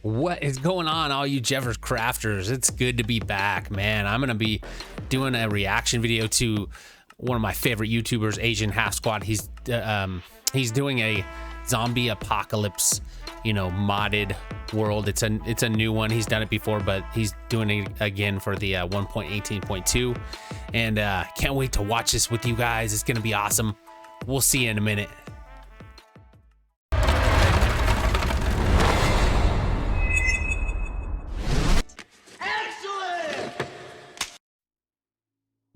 What is going on, all you Jeffers crafters? It's good to be back, man. I'm gonna be doing a reaction video to one of my favorite YouTubers, AsianHalfSquat's. He's doing a zombie apocalypse, modded world. It's a new one. He's done it before, but he's doing it again for the 1.18.2, and can't wait to watch this with you guys. It's gonna be awesome. We'll see you in a minute.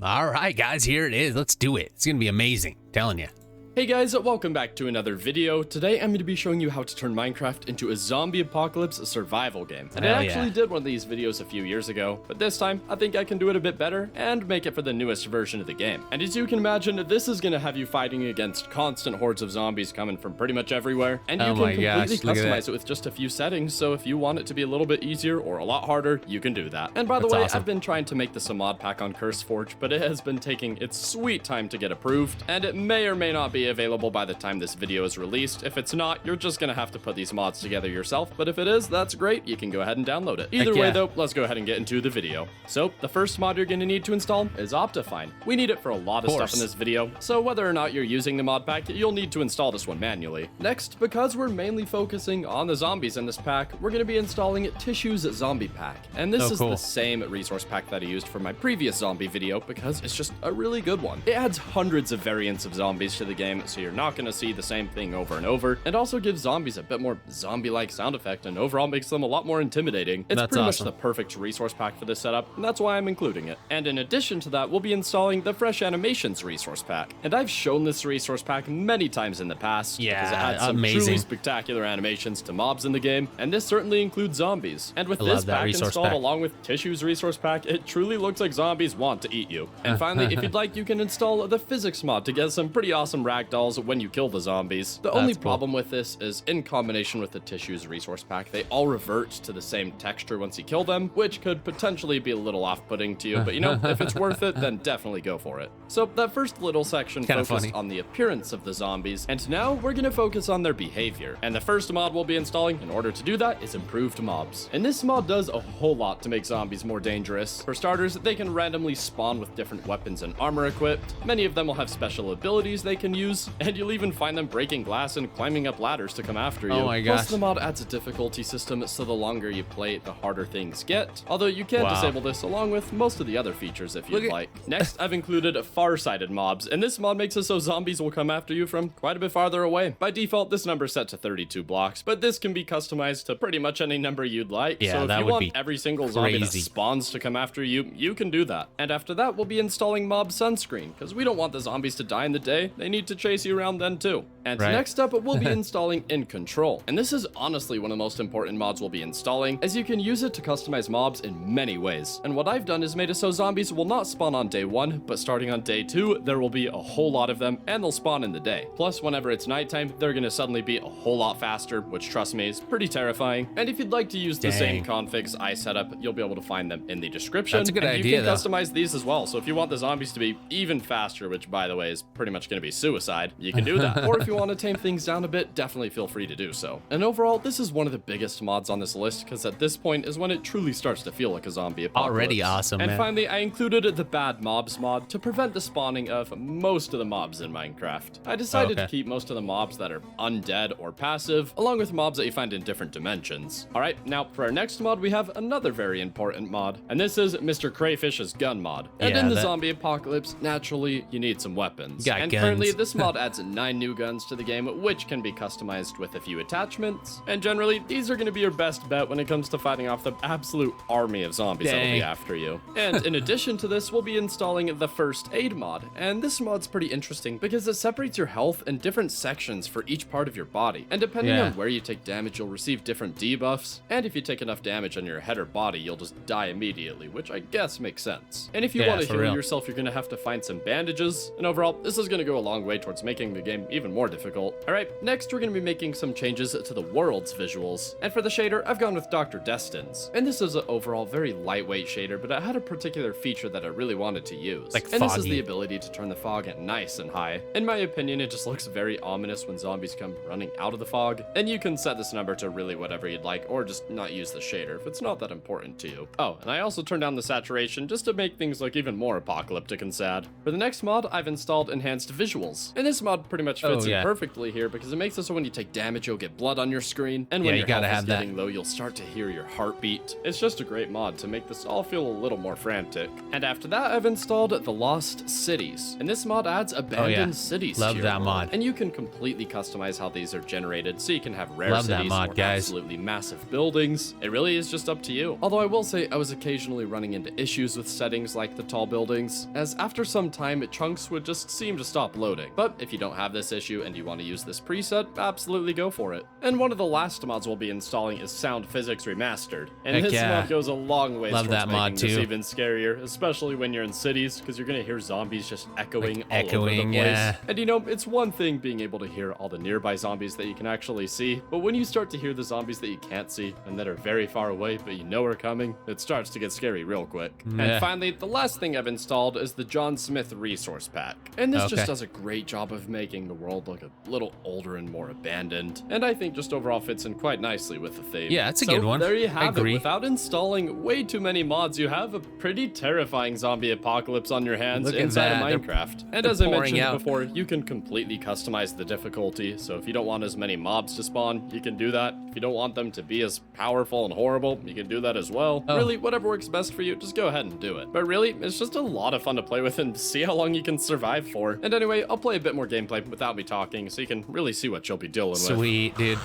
All right, guys, here it is. Let's do it. It's gonna be amazing, I'm telling you. Hey guys, welcome back to another video. Today I'm going to be showing you how to turn Minecraft into a zombie apocalypse survival game. And I actually did one of these videos a few years ago, but this time I think I can do it a bit better and make it for the newest version of the game. And as you can imagine, this is going to have you fighting against constant hordes of zombies coming from pretty much everywhere. And you can completely customize it with just a few settings, so if you want it to be a little bit easier or a lot harder, you can do that. And by the way, I've been trying to make this a mod pack on CurseForge, but it has been taking its sweet time to get approved, and it may or may not be available by the time this video is released. If it's not, you're just gonna have to put these mods together yourself, but if it is, that's great. You can go ahead and download it. Either way though, let's go ahead and get into the video. So the first mod you're gonna need to install is Optifine. We need it for a lot of stuff in this video, so whether or not you're using the mod pack, you'll need to install this one manually. Next, because we're mainly focusing on the zombies in this pack, we're gonna be installing Tissue's Zombie Pack, and this is the same resource pack that I used for my previous zombie video because it's just a really good one. It adds hundreds of variants of zombies to the game, so you're not going to see the same thing over and over, and also gives zombies a bit more zombie-like sound effect, and overall makes them a lot more intimidating. It's pretty much the perfect resource pack for this setup, and that's why I'm including it. And in addition to that, we'll be installing the Fresh Animations resource pack, and I've shown this resource pack many times in the past because it adds some truly spectacular animations to mobs in the game, and this certainly includes zombies. And with this pack installed along with Tissue's resource pack, it truly looks like zombies want to eat you. And finally, if you'd like, you can install the physics mod to get some pretty awesome ragdolls when you kill the zombies. The only problem with this is in combination with the Tissue's resource pack, they all revert to the same texture once you kill them, which could potentially be a little off-putting to you, but if it's worth it, then definitely go for it. So that first little section focused on the appearance of the zombies, and now we're going to focus on their behavior. And the first mod we'll be installing in order to do that is Improved Mobs. And this mod does a whole lot to make zombies more dangerous. For starters, they can randomly spawn with different weapons and armor equipped. Many of them will have special abilities they can use, and you'll even find them breaking glass and climbing up ladders to come after you. Oh my gosh. Plus, the mod adds a difficulty system, so the longer you play, the harder things get. Although you can disable this along with most of the other features if you'd like. Next, I've included far-sighted mobs, and this mod makes it so zombies will come after you from quite a bit farther away. By default, this number is set to 32 blocks, but this can be customized to pretty much any number you'd like. So if you want every single zombie that spawns to come after you, you can do that. And after that, we'll be installing Mob Sunscreen, because we don't want the zombies to die in the day. They need to chase you around then too. And next up, we'll be installing In Control. And this is honestly one of the most important mods we'll be installing, as you can use it to customize mobs in many ways. And what I've done is made it so zombies will not spawn on day 1, but starting on day 2, there will be a whole lot of them, and they'll spawn in the day. Plus, whenever it's nighttime, they're gonna suddenly be a whole lot faster, which trust me, is pretty terrifying. And if you'd like to use the same configs I set up, you'll be able to find them in the description. That's a good idea, you can customize these as well, so if you want the zombies to be even faster, which by the way is pretty much gonna be suicide, you can do that. Or if you want to tame things down a bit, definitely feel free to do so. And overall, this is one of the biggest mods on this list, because at this point is when it truly starts to feel like a zombie apocalypse. Already awesome, man. And finally, I included the Bad Mobs mod to prevent the spawning of most of the mobs in Minecraft. I decided to keep most of the mobs that are undead or passive, along with mobs that you find in different dimensions. Alright, now for our next mod, we have another very important mod, and this is Mr. Crayfish's gun mod. And in the zombie apocalypse, naturally, you need some weapons. And currently, this mod adds 9 new guns to the game, which can be customized with a few attachments. And generally, these are going to be your best bet when it comes to fighting off the absolute army of zombies that'll be after you. And in addition to this, we'll be installing the First Aid mod. And this mod's pretty interesting because it separates your health in different sections for each part of your body. And depending on where you take damage, you'll receive different debuffs. And if you take enough damage on your head or body, you'll just die immediately, which I guess makes sense. And if you want to heal yourself, you're going to have to find some bandages. And overall, this is going to go a long way towards making the game even more difficult. Alright, next we're going to be making some changes to the world's visuals. And for the shader, I've gone with Dr. Destin's. And this is an overall very lightweight shader, but it had a particular feature that I really wanted to use. Like and foggy. this is the ability to turn the fog at nice and high. In my opinion, it just looks very ominous when zombies come running out of the fog. And you can set this number to really whatever you'd like, or just not use the shader if it's not that important to you. Oh, and I also turned down the saturation just to make things look even more apocalyptic and sad. For the next mod, I've installed enhanced visuals. And this mod pretty much fits in perfectly here because it makes it so when you take damage, you'll get blood on your screen. And when your health is getting low, you'll start to hear your heartbeat. It's just a great mod to make this all feel a little more frantic. And after that, I've installed the Lost Cities. And this mod adds abandoned cities to your world. Mod. And you can completely customize how these are generated, so you can have rare cities that mod, or guys. absolutely massive buildings. It really is just up to you. Although I will say I was occasionally running into issues with settings like the tall buildings, as after some time chunks would just seem to stop loading. But if you don't have this issue and you want to use this preset, absolutely go for it. And one of the last mods we'll be installing is Sound Physics Remastered. And this mod goes a long way towards making this even scarier, especially when you're in cities, because you're gonna hear zombies just echoing all over the place. And you know, it's one thing being able to hear all the nearby zombies that you can actually see, but when you start to hear the zombies that you can't see and that are very far away but you know are coming, it starts to get scary real quick. And finally, the last thing I've installed is the John Smith Resource Pack. And this just does a great job of making the world look a little older and more abandoned, and I think just overall fits in quite nicely with the theme. Yeah, it's a good one. There you have it. Without installing way too many mods, you have a pretty terrifying zombie apocalypse on your hands inside of Minecraft. And as I mentioned before, you can completely customize the difficulty, so if you don't want as many mobs to spawn, you can do that. If you don't want them to be as powerful and horrible, you can do that as well. Really, whatever works best for you, just go ahead and do it. But really, it's just a lot of fun to play with and see how long you can survive for. And anyway, I'll play a bit more gameplay without me talking, so you can really see what you'll be dealing with. Sweet, dude.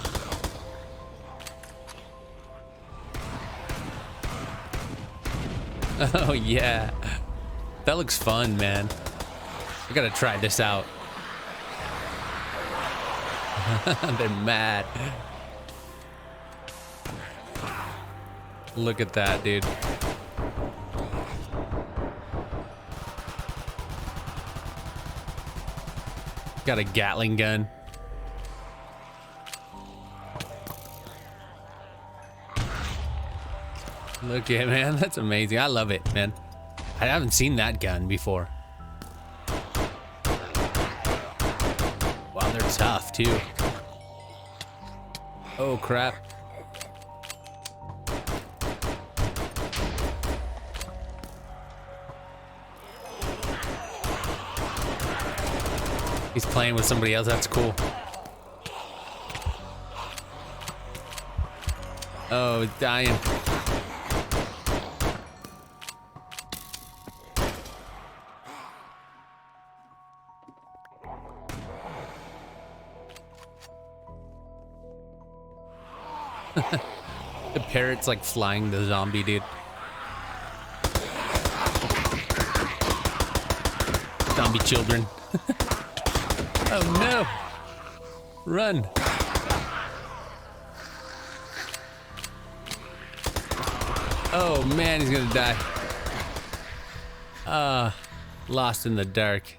Oh yeah, that looks fun, man. I gotta try this out. They're mad. Look at that, dude. Got a Gatling gun. Look at, man, that's amazing. I love it, man. I haven't seen that gun before. Wow, they're tough too. Oh crap. He's playing with somebody else. That's cool. Oh, he's dying. The parrot's like flying the zombie, dude. Zombie children. Oh no! Run! Oh man, he's gonna die. Lost in the dark.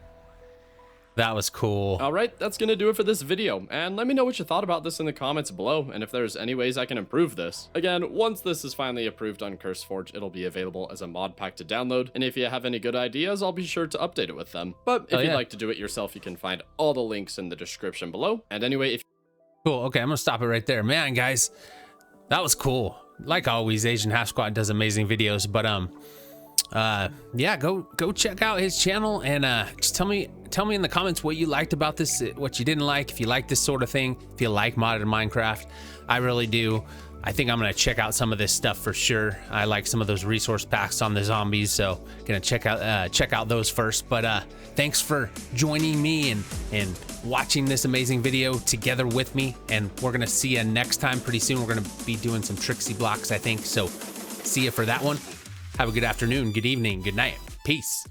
That was cool. All right, that's gonna do it for this video, and let me know what you thought about this in the comments below, and if there's any ways I can improve this. Again, once this is finally approved on CurseForge, it'll be available as a mod pack to download, and if you have any good ideas, I'll be sure to update it with them. But if you'd like to do it yourself, you can find all the links in the description below. And anyway, if cool, okay, I'm gonna stop it right there. Man, guys, that was cool. Like always, AsianHalfSquat does amazing videos, but yeah, go check out his channel, and just tell me in the comments what you liked about this, what you didn't like, if you like this sort of thing, if you like modded Minecraft. I really do. I think I'm gonna check out some of this stuff for sure. I like some of those resource packs on the zombies, so gonna check out those first. But thanks for joining me and watching this amazing video together with me, and we're gonna see you next time. Pretty soon we're gonna be doing some Trixie blocks, I think, so see you for that one. Have a good afternoon, good evening, good night. Peace.